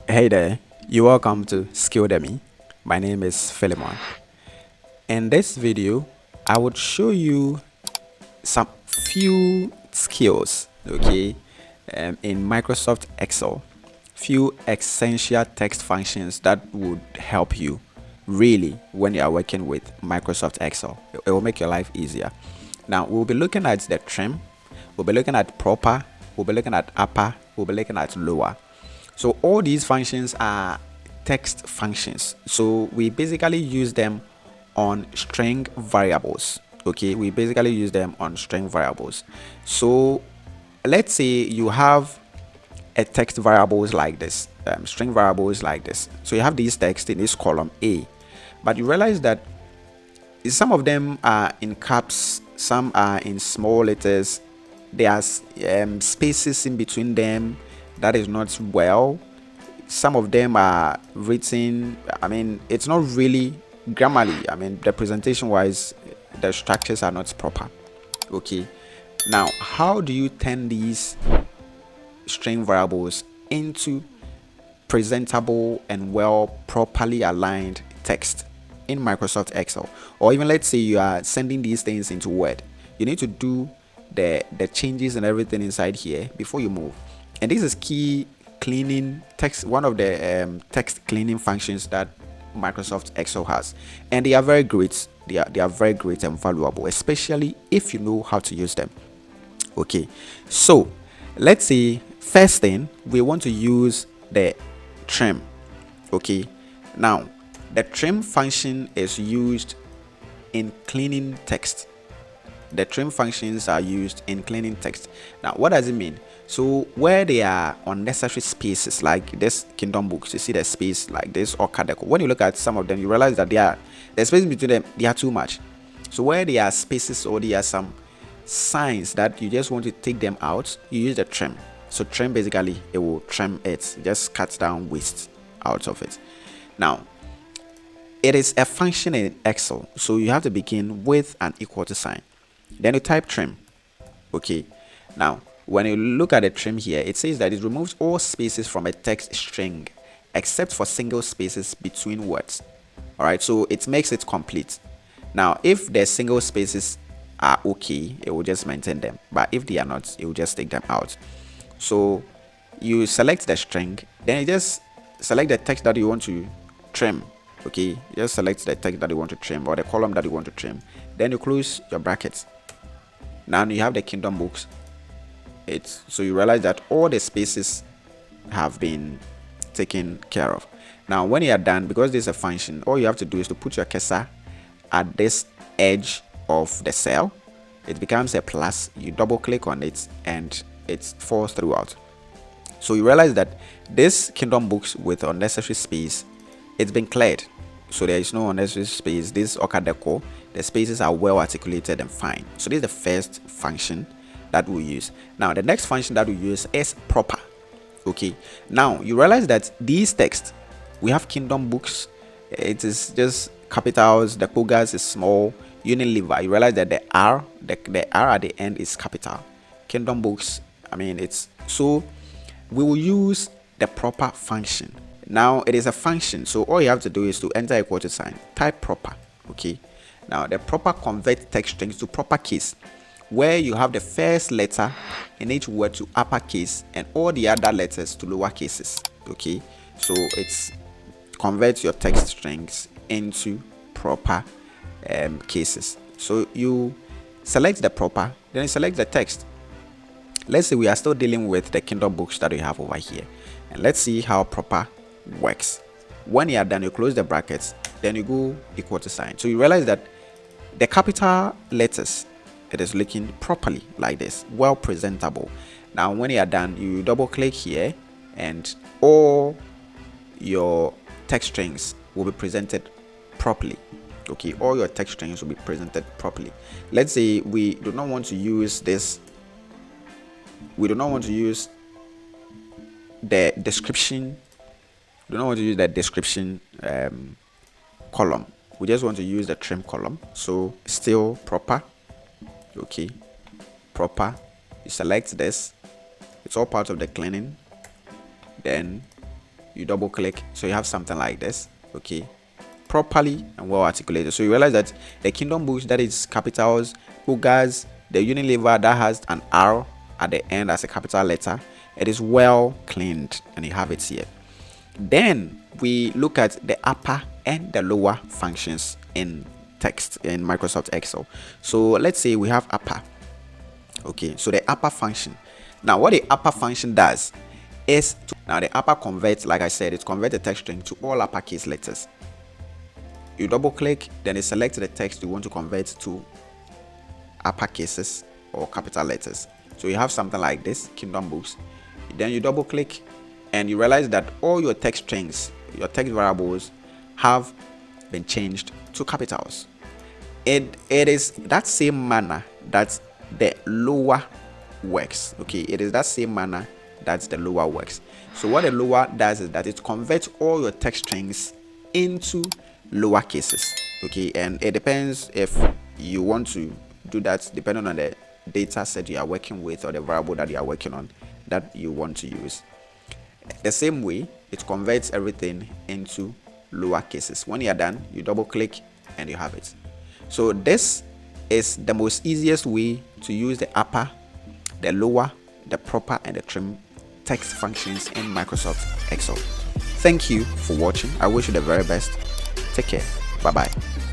Hey there, you're welcome to Skilldemy. My name is Philemon. In this video, I would show you some few skills, okay, in Microsoft Excel. Few essential text functions that would help you really when you are working with Microsoft Excel. It will make your life easier. Now, we'll be looking at the trim, we'll be looking at proper, we'll be looking at upper, we'll be looking at lower. So all these functions are text functions. So we basically use them on string variables. Okay, we basically use them on string variables. So let's say you have a text variables like this, string variables like this. So you have these text in this column A, but you realize that some of them are in caps, some are in small letters. There are spaces in between them that is not well. Some of them are written, it's not really grammarly. The presentation wise, the structures are not proper. Okay, now how do you turn these string variables into presentable and well properly aligned text in Microsoft Excel? Or even let's say you are sending these things into Word, you need to do the changes and everything inside here before you move. And this is key cleaning text, one of the text cleaning functions that Microsoft Excel has, and they are very great. They are very great and valuable, especially if you know how to use them. Okay, so let's say first thing we want to use the trim. Okay, now the trim function is used in cleaning text. The trim functions are used in cleaning text. Now what does it mean? So where there are unnecessary spaces like this kingdom books, you see the space like this, or Kadeko, when you look at some of them you realize that the space between them, they are too much. So where there are spaces or there are some signs that you just want to take them out, you use the trim. So trim, basically it will trim it, just cuts down waste out of it. Now it is a function in Excel, so you have to begin with an equal to sign, then you type trim. Okay, now when you look at the trim here, it says that it removes all spaces from a text string except for single spaces between words. All right, so it makes it complete. Now if the single spaces are okay, it will just maintain them, but if they are not, it will just take them out. So you select the string, then you just select the text that you want to trim. Okay, just select the text that you want to trim or the column that you want to trim, then you close your brackets. Now you have the kingdom books. So you realize that all the spaces have been taken care of. Now when you are done, because this is a function, all you have to do is to put your cursor at this edge of the cell. It becomes a plus, you double click on it and it falls throughout. So you realize that this kingdom books with unnecessary space, it's been cleared, so there is no unnecessary space. This Okadeko, the spaces are well articulated and fine. So this is the first function that we use. Now the next function that we use is proper. Okay, now you realize that these texts, we have kingdom books, it is just capitals, the Kogas is small, Unilever, you realize that the R at the end is capital. Kingdom books, it's so we will use the proper function. Now it is a function, so all you have to do is to enter equal to sign, type proper. Okay, now the proper converts text strings to proper case, where you have the first letter in each word to uppercase and all the other letters to lower cases. Okay, so it's converts your text strings into proper cases. So you select the proper, then you select the text. Let's say we are still dealing with the kingdom books that we have over here, and let's see how proper works. When you are done, you close the brackets, then you go equal to sign. So you realize that the capital letters, it is looking properly like this, well presentable. Now when you are done, you double click here and all your text strings will be presented properly. Okay, all your text strings will be presented properly. Let's say we do not want to use this, we do not want to use the description, column. We just want to use the trim column. So still proper. Okay, proper, you select this, it's all part of the cleaning, then you double click, so you have something like this, okay, properly and well articulated. So you realize that the Kingdom Books, that is capitals, Boogers, the Unilever that has an R at the end as a capital letter, it is well cleaned, and you have it here. Then we look at the upper and the lower functions in text in Microsoft Excel. So let's say we have upper. Okay, so the upper function. Now what the upper function does is now the upper converts, like I said, it converts the text string to all uppercase letters. You double click, then you select the text you want to convert to upper cases or capital letters. So you have something like this, Kingdom Books. Then you double click and you realize that all your text strings, your text variables have been changed to capitals. It is that same manner that the lower works. Okay, it is that same manner that the lower works. So what the lower does is that it converts all your text strings into lower cases. Okay, and it depends if you want to do that depending on the data set you are working with or the variable that you are working on that you want to use. The same way, it converts everything into lower cases. When you are done, you double click and you have it. So this is the most easiest way to use the upper, the lower, the proper, and the trim text functions in Microsoft Excel. Thank you for watching. I wish you the very best. Take care. Bye bye.